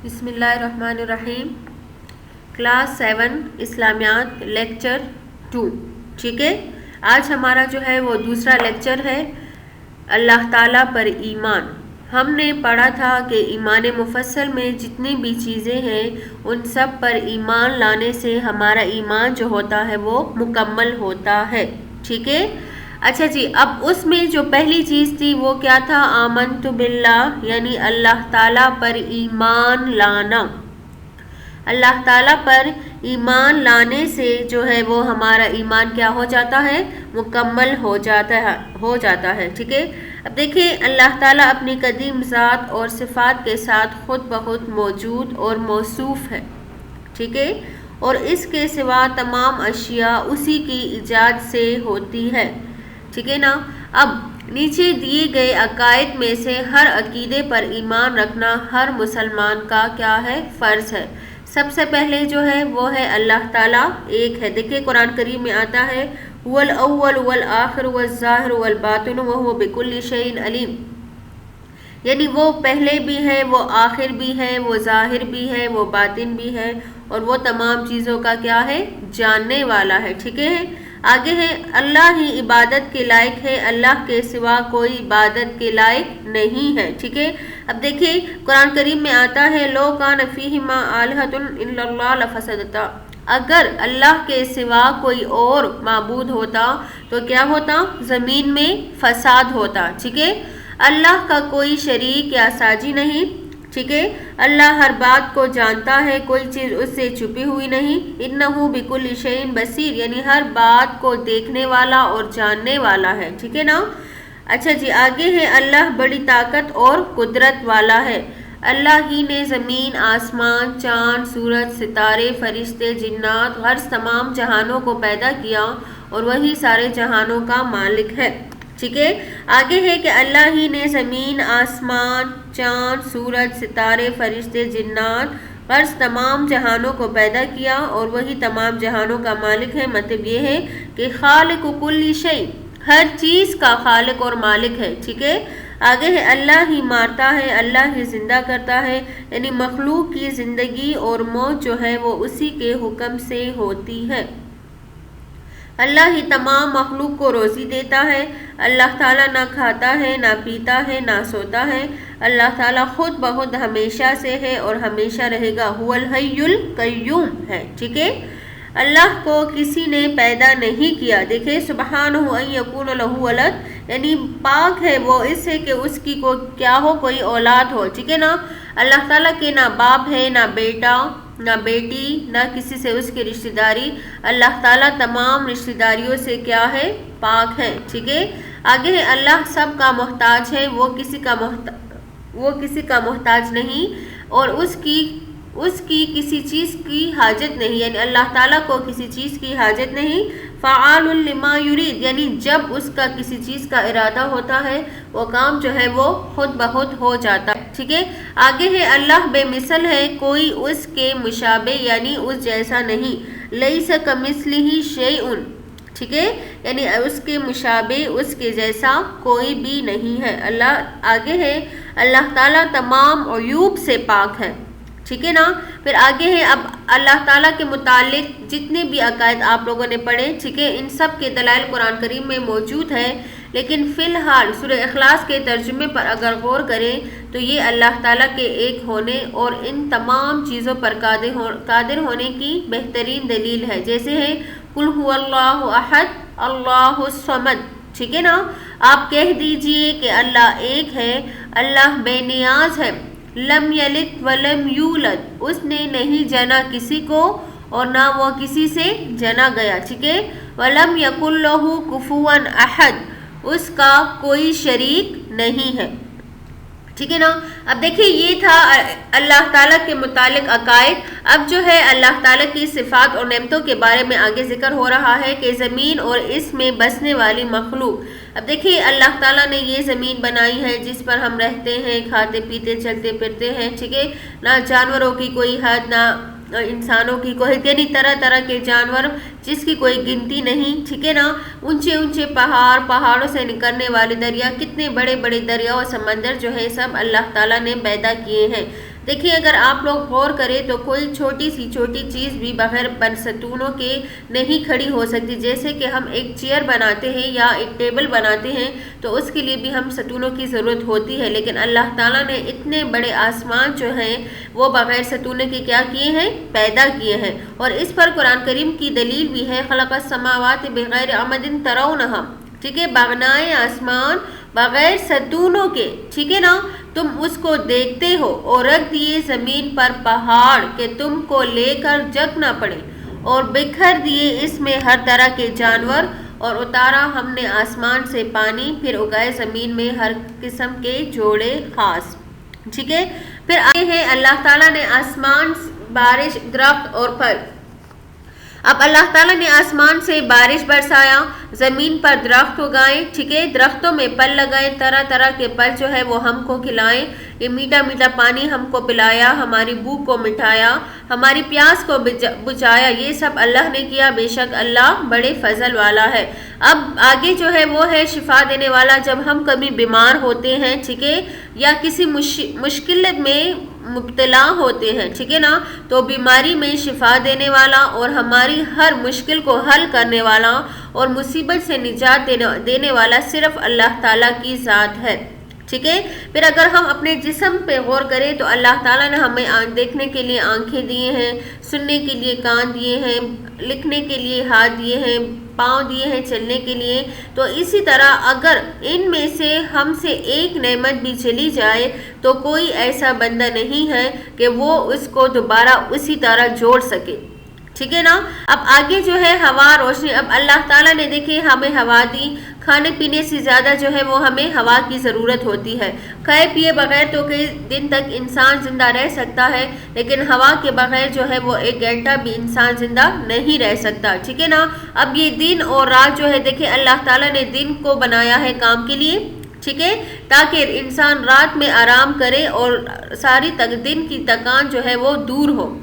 بسم اللہ الرحمن الرحیم. کلاس 7 اسلامیات لیکچر 2. ٹھیک ہے، آج ہمارا جو ہے وہ دوسرا لیکچر ہے اللہ تعالیٰ پر ایمان. ہم نے پڑھا تھا کہ ایمان مفصل میں جتنی بھی چیزیں ہیں ان سب پر ایمان لانے سے ہمارا ایمان جو ہوتا ہے وہ مکمل ہوتا ہے. ٹھیک ہے، اچھا جی، اب اس میں جو پہلی چیز تھی وہ کیا تھا؟ آمنت باللہ، یعنی اللہ تعالیٰ پر ایمان لانا. اللہ تعالیٰ پر ایمان لانے سے جو ہے وہ ہمارا ایمان کیا ہو جاتا ہے؟ مکمل ہو جاتا ہے. ٹھیک ہے، اب دیکھیں اللہ تعالیٰ اپنی قدیم ذات اور صفات کے ساتھ خود بخود موجود اور موصوف ہے. ٹھیک ہے، اور اس کے سوا تمام اشیاء اسی کی ایجاد سے ہوتی ہے. ٹھیک ہے نا. اب نیچے دیے گئے عقائد میں سے ہر عقیدے پر ایمان رکھنا ہر مسلمان کا کیا ہے؟ فرض ہے. سب سے پہلے جو ہے وہ ہے اللہ تعالیٰ ایک ہے. دیکھیں قرآن کریم میں آتا ہے هو الاول والآخر والظاہر والباطن وهو بكل شيء علیم، یعنی وہ پہلے بھی ہے، وہ آخر بھی ہے، وہ ظاہر بھی ہے، وہ باطن بھی ہے، اور وہ تمام چیزوں کا کیا ہے؟ جاننے والا ہے. ٹھیک ہے، آگے ہے اللہ ہی عبادت کے لائق ہے، اللہ کے سوا کوئی عبادت کے لائق نہیں ہے. ٹھیک ہے، اب دیکھیں قرآن کریم میں آتا ہے لو کان فیہما آلہۃ الا اللہ لفسدتا، اگر اللہ کے سوا کوئی اور معبود ہوتا تو کیا ہوتا؟ زمین میں فساد ہوتا. ٹھیک ہے، اللہ کا کوئی شریک یا ساجی نہیں. ٹھیک ہے، اللہ ہر بات کو جانتا ہے، کوئی چیز اس سے چھپی ہوئی نہیں. انہ بکل شیء بصیر، یعنی ہر بات کو دیکھنے والا اور جاننے والا ہے. ٹھیک ہے نا. اچھا جی، آگے ہے اللہ بڑی طاقت اور قدرت والا ہے. اللہ ہی نے زمین، آسمان، چاند، سورج، ستارے، فرشتے، جنات، غرض تمام جہانوں کو پیدا کیا اور وہی سارے جہانوں کا مالک ہے. ٹھیک ہے، آگے ہے کہ اللہ ہی نے زمین، آسمان، چاند، سورج، ستارے، فرشتے، جنات، غرض تمام جہانوں کو پیدا کیا اور وہی تمام جہانوں کا مالک ہے. مطلب یہ ہے کہ خالق کل شیء، ہر چیز کا خالق اور مالک ہے. ٹھیک ہے، آگے ہے اللہ ہی مارتا ہے، اللہ ہی زندہ کرتا ہے، یعنی مخلوق کی زندگی اور موت جو ہے وہ اسی کے حکم سے ہوتی ہے. اللہ ہی تمام مخلوق کو روزی دیتا ہے. اللہ تعالیٰ نہ کھاتا ہے، نہ پیتا ہے، نہ سوتا ہے. اللہ تعالیٰ خود بخود ہمیشہ سے ہے اور ہمیشہ رہے گا. هو الحی القیوم ہے. ٹھیک ہے، اللہ کو کسی نے پیدا نہیں کیا. دیکھیں سبحانہ ان یکون لہ ولد، یعنی پاک ہے وہ اس سے کہ اس کی کیا ہو؟ کوئی اولاد ہو. ٹھیک ہے نا. اللہ تعالیٰ کے نہ باپ ہے، نہ بیٹا، نہ بیٹی، نہ کسی سے اس کی رشتہ داری. اللہ تعالیٰ تمام رشتہ داریوں سے کیا ہے؟ پاک ہے. ٹھیک ہے، آگے ہے اللہ سب کا محتاج ہے، وہ کسی کا محتاج نہیں اور اس کی کسی چیز کی حاجت نہیں، یعنی اللہ تعالیٰ کو کسی چیز کی حاجت نہیں. فعال لما یرید، یعنی جب اس کا کسی چیز کا ارادہ ہوتا ہے وہ کام جو ہے وہ خود بخود ہو جاتا ہے. ٹھیک ہے، آگے ہے اللہ بے مثل ہے، کوئی اس کے مشابہ یعنی اس جیسا نہیں. لیس کمثلہ شیء، ٹھیک ہے، یعنی اس کے مشابہ اس کے جیسا کوئی بھی نہیں ہے. اللہ آگے ہے اللہ تعالیٰ تمام عیوب سے پاک ہے. ٹھیک ہے نا. پھر آگے ہے اب اللہ تعالیٰ کے متعلق جتنے بھی عقائد آپ لوگوں نے پڑھے، ٹھیک ہے، ان سب کے دلائل قرآن کریم میں موجود ہے. لیکن فی الحال سورہ اخلاص کے ترجمے پر اگر غور کریں تو یہ اللہ تعالیٰ کے ایک ہونے اور ان تمام چیزوں پر قادر ہونے کی بہترین دلیل ہے. جیسے ہے قل هو اللہ احد اللہ الصمد. ٹھیک ہے نا. آپ کہہ دیجئے کہ اللہ ایک ہے، اللہ بے نیاز ہے. لم یلد ولم یولد، اس نے نہیں جنا کسی کو اور نہ وہ کسی سے جنا گیا. ٹھیک ہے، ولم یکن لہ کفوا احد، اس کا کوئی شریک نہیں ہے. ٹھیک ہے نا. اب دیکھیں یہ تھا اللہ تعالیٰ کے متعلق عقائد. اب جو ہے اللہ تعالیٰ کی صفات اور نعمتوں کے بارے میں آگے ذکر ہو رہا ہے کہ زمین اور اس میں بسنے والی مخلوق. اب دیکھیں اللہ تعالیٰ نے یہ زمین بنائی ہے جس پر ہم رہتے ہیں، کھاتے پیتے چلتے پھرتے ہیں. ٹھیک ہے، نہ جانوروں کی کوئی حد، نہ انسانوں کی کوئی، یعنی طرح طرح کے جانور جس کی کوئی گنتی نہیں. ٹھیک ہے نا. اونچے اونچے پہاڑوں سے نکلنے والے دریا، کتنے بڑے بڑے دریا اور سمندر جو ہے سب اللہ تعالیٰ نے پیدا کیے ہیں. دیکھیں اگر آپ لوگ غور کریں تو کوئی چھوٹی چیز بھی بغیر ستونوں کے نہیں کھڑی ہو سکتی. جیسے کہ ہم ایک چیئر بناتے ہیں یا ایک ٹیبل بناتے ہیں تو اس کے لیے بھی ہم ستونوں کی ضرورت ہوتی ہے، لیکن اللہ تعالیٰ نے اتنے بڑے آسمان جو ہیں وہ بغیر ستونوں کے کیا کیے ہیں؟ پیدا کیے ہیں. اور اس پر قرآن کریم کی دلیل بھی ہے، خلق السماوات بغیر عمد ترونہا، ٹھیک ہے، بنائے آسمان بغیر ستونوں کے، ٹھیک ہے نا، تم اس کو دیکھتے ہو، اور رکھ دیے زمین پر پہاڑ کہ تم کو لے کر جگ نہ پڑے، اور بکھر دیے اس میں ہر طرح کے جانور، اور اتارا ہم نے آسمان سے پانی، پھر اگائے زمین میں ہر قسم کے جوڑے خاص. ٹھیک ہے، پھر آگے ہے اللہ تعالیٰ نے آسمان، بارش، درخت اور پھل. اب اللہ تعالیٰ نے آسمان سے بارش برسایا، زمین پر درخت اگائے، ٹھیک ہے، درختوں میں پھل لگائے، طرح طرح کے پھل جو ہے وہ ہم کو کھلائے، یہ میٹھا میٹھا پانی ہم کو پلایا، ہماری بھوک کو مٹھایا، ہماری پیاس کو بجھایا، یہ سب اللہ نے کیا، بے شک اللہ بڑے فضل والا ہے. اب آگے جو ہے وہ ہے شفا دینے والا. جب ہم کبھی بیمار ہوتے ہیں، ٹھیک ہے، یا کسی مشکل میں مبتلا ہوتے ہیں، ٹھیک ہے نا، تو بیماری میں شفا دینے والا اور ہماری ہر مشکل کو حل کرنے والا اور مصیبت سے نجات دینے والا صرف اللہ تعالیٰ کی ذات ہے. ٹھیک ہے، پھر اگر ہم اپنے جسم پہ غور کریں تو اللہ تعالیٰ نے ہمیں دیکھنے کے لیے آنکھیں دیے ہیں، سننے کے لیے کان دیے ہیں، لکھنے کے لیے ہاتھ دیے ہیں، پاؤں دیے ہیں چلنے کے لیے. تو اسی طرح اگر ان میں سے ہم سے ایک نعمت بھی چلی جائے تو کوئی ایسا بندہ نہیں ہے کہ وہ اس کو دوبارہ اسی طرح جوڑ سکے. ٹھیک ہے نا. اب آگے جو ہے ہوا، روشنی. اب اللہ تعالیٰ نے دیکھے ہمیں ہوا دی، کھانے پینے سے زیادہ جو ہے وہ ہمیں ہوا کی ضرورت ہوتی ہے. کھائے پیے بغیر تو کئی دن تک انسان زندہ رہ سکتا ہے، لیکن ہوا کے بغیر جو ہے وہ 1 گھنٹہ بھی انسان زندہ نہیں رہ سکتا. ٹھیک ہے نا. اب یہ دن اور رات جو ہے دیکھیں اللہ تعالیٰ نے دن کو بنایا ہے کام کے لیے، ٹھیک ہے، تاکہ انسان رات میں آرام کرے اور ساری دن کی تکان جو ہے وہ دور ہو.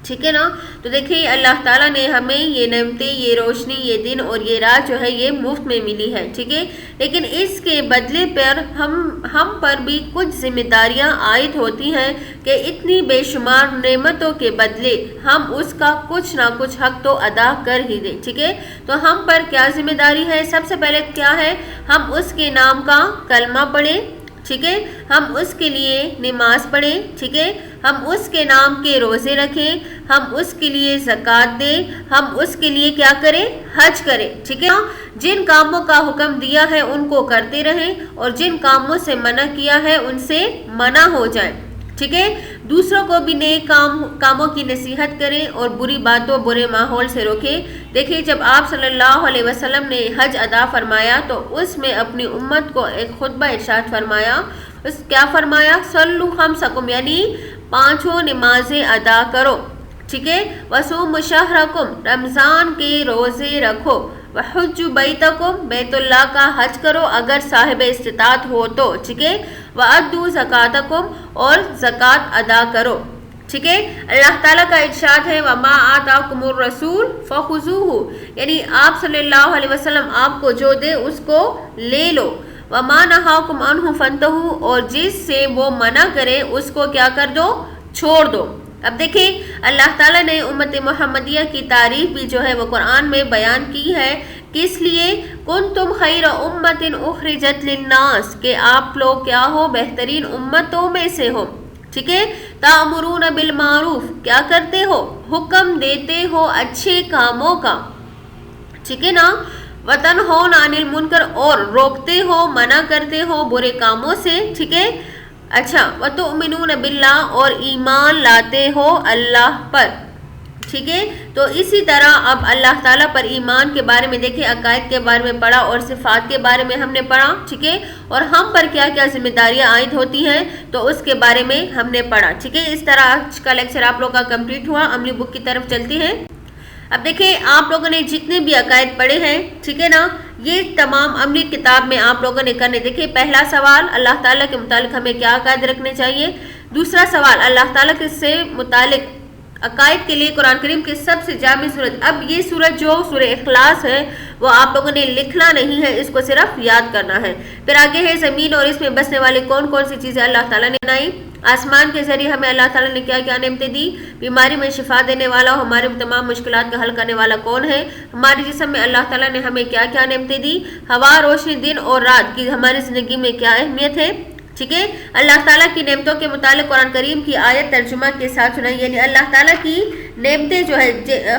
ٹھیک ہے نا. تو دیکھیں اللہ تعالیٰ نے ہمیں یہ نعمتیں، یہ روشنی، یہ دن اور یہ رات جو ہے یہ مفت میں ملی ہے. ٹھیک ہے، لیکن اس کے بدلے پر ہم پر بھی کچھ ذمہ داریاں عائد ہوتی ہیں کہ اتنی بے شمار نعمتوں کے بدلے ہم اس کا کچھ نہ کچھ حق تو ادا کر ہی دیں. ٹھیک ہے، تو ہم پر کیا ذمہ داری ہے؟ سب سے پہلے کیا ہے؟ ہم اس کے نام کا کلمہ پڑھیں، ٹھیک ہے، ہم اس کے لیے نماز پڑھیں، ٹھیک ہے، ہم اس کے نام کے روزے رکھیں، ہم اس کے لیے زکوٰۃ دیں، ہم اس کے لیے کیا کریں؟ حج کریں. ٹھیک ہے، جن کاموں کا حکم دیا ہے ان کو کرتے رہیں اور جن کاموں سے منع کیا ہے ان سے منع ہو جائیں. ٹھیک ہے، دوسروں کو بھی نیک کاموں کی نصیحت کریں اور بری باتوں، برے ماحول سے روکیں. دیکھیں جب آپ صلی اللہ علیہ وسلم نے حج ادا فرمایا تو اس میں اپنی امت کو ایک خطبہ ارشاد فرمایا. کیا فرمایا؟ صلو خمسکم، یعنی 5 نمازیں ادا کرو. ٹھیک ہے، وصوموا شہرکم، رمضان کے روزے رکھو، وحج بیتکم، بیت اللہ کا حج کرو اگر صاحب استطاعت ہو تو. ٹھیک ہے، وَأَدُّوا زَكَاتَكُمْ، اور زکوٰۃ ادا کرو. ٹھیک ہے، اللہ تعالیٰ کا ارشاد ہے وَمَا آتَاكُمُ الرَّسُولُ فَخُذُوهُ، یعنی آپ صلی اللہ علیہ وسلم آپ کو جو دے اس کو لے لو. وَمَا نَهَاكُمْ عَنْهُ فَانْتَهُوا، اور جس سے وہ منع کرے اس کو کیا کر دو؟ چھوڑ دو. اب دیکھیں اللہ تعالیٰ نے امت محمدیہ کی تعریف بھی جو ہے وہ قرآن میں بیان کی ہے. کس لیے؟ کنتم خیر امت اخرجت للناس، کہ آپ لوگ کیا ہو؟ بہترین امتوں میں سے ہو. ٹھیک ہے، تأمرون بالمعروف، کیا کرتے ہو؟ حکم دیتے ہو اچھے کاموں کا. ٹھیک ہے نا. وتنہون عن المنکر، اور روکتے ہو، منع کرتے ہو برے کاموں سے. ٹھیک ہے، اچھا، وتؤمنون باللہ، اور ایمان لاتے ہو اللہ پر. ٹھیک ہے، تو اسی طرح اب اللہ تعالیٰ پر ایمان کے بارے میں دیکھیں، عقائد کے بارے میں پڑھا اور صفات کے بارے میں ہم نے پڑھا. ٹھیک ہے، اور ہم پر کیا کیا ذمہ داریاں عائد ہوتی ہیں تو اس کے بارے میں ہم نے پڑھا. ٹھیک ہے، اس طرح آج کا لیکچر آپ لوگوں کا کمپلیٹ ہوا. عملی بک کی طرف چلتی ہیں. اب دیکھیں آپ لوگوں نے جتنے بھی عقائد پڑھے ہیں، ٹھیک ہے نا، یہ تمام عملی کتاب میں آپ لوگوں نے کرنے. دیکھیں پہلا سوال، اللہ تعالیٰ کے متعلق ہمیں کیا عقائد رکھنے چاہیے. دوسرا سوال، اللہ تعالیٰ کے سے متعلق عقائد کے لیے قرآن کریم کی سب سے جامع صورت. اب یہ صورت جو سورہ اخلاص ہے وہ آپ لوگوں نے لکھنا نہیں ہے، اس کو صرف یاد کرنا ہے. پھر آگے ہے زمین اور اس میں بسنے والے کون کون سی چیزیں اللہ تعالیٰ نے بنائی. آسمان کے ذریعے ہمیں اللہ تعالیٰ نے کیا کیا نعمتیں دی؟ بیماری میں شفا دینے والا، ہمارے تمام مشکلات کا حل کرنے والا کون ہے؟ ہمارے جسم میں اللہ تعالیٰ نے ہمیں کیا کیا نعمتیں دی؟ ہوا، روشنی، دن اور رات کی ہماری زندگی میں کیا اہمیت ہے؟ ٹھیک ہے، اللہ تعالیٰ کی نعمتوں کے متعلق قرآن کریم کی آیت ترجمہ کے ساتھ سنائیں، یعنی اللہ تعالیٰ کی نعمتیں جو ہے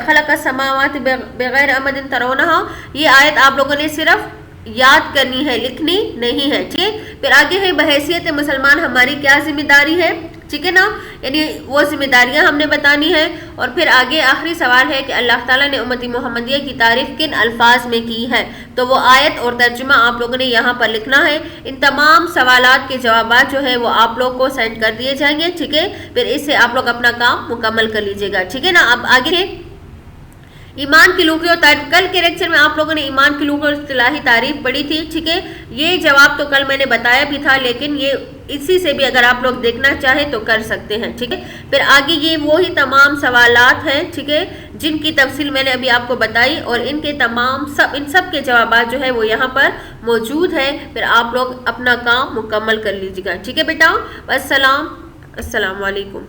خلق السماوات بغیر عمد ترونہا، یہ آیت آپ لوگوں نے صرف یاد کرنی ہے، لکھنی نہیں ہے، ٹھیک ہے۔ پھر آگے ہے بحیثیت مسلمان ہماری کیا ذمہ داری ہے، ٹھیک ہے نا، یعنی وہ ذمہ داریاں ہم نے بتانی ہے۔ اور پھر آگے آخری سوال ہے کہ اللہ تعالیٰ نے امت محمدیہ کی تعریف کن الفاظ میں کی ہے، تو وہ آیت اور ترجمہ آپ لوگوں نے یہاں پر لکھنا ہے۔ ان تمام سوالات کے جوابات جو ہے وہ آپ لوگ کو سینڈ کر دیے جائیں گے، ٹھیک ہے، پھر اس سے آپ لوگ اپنا کام مکمل کر لیجیے گا، ٹھیک ہے نا۔ اب آگے ہے ایمان کی لغوی اور تعریف۔ کل کے لیکچر میں آپ لوگوں نے ایمان کی لغوی اور اصطلاحی تعریف پڑھی تھی، ٹھیک ہے، یہ جواب تو کل میں نے بتایا بھی تھا، لیکن یہ اسی سے بھی اگر آپ لوگ دیکھنا چاہیں تو کر سکتے ہیں، ٹھیک ہے۔ پھر آگے یہ وہی تمام سوالات ہیں، ٹھیک ہے، جن کی تفصیل میں نے ابھی آپ کو بتائی، اور ان کے تمام ان سب کے جوابات جو ہے وہ یہاں پر موجود ہے، پھر آپ لوگ اپنا کام مکمل کر لیجیے گا، ٹھیک ہے بیٹا۔ السلام علیکم۔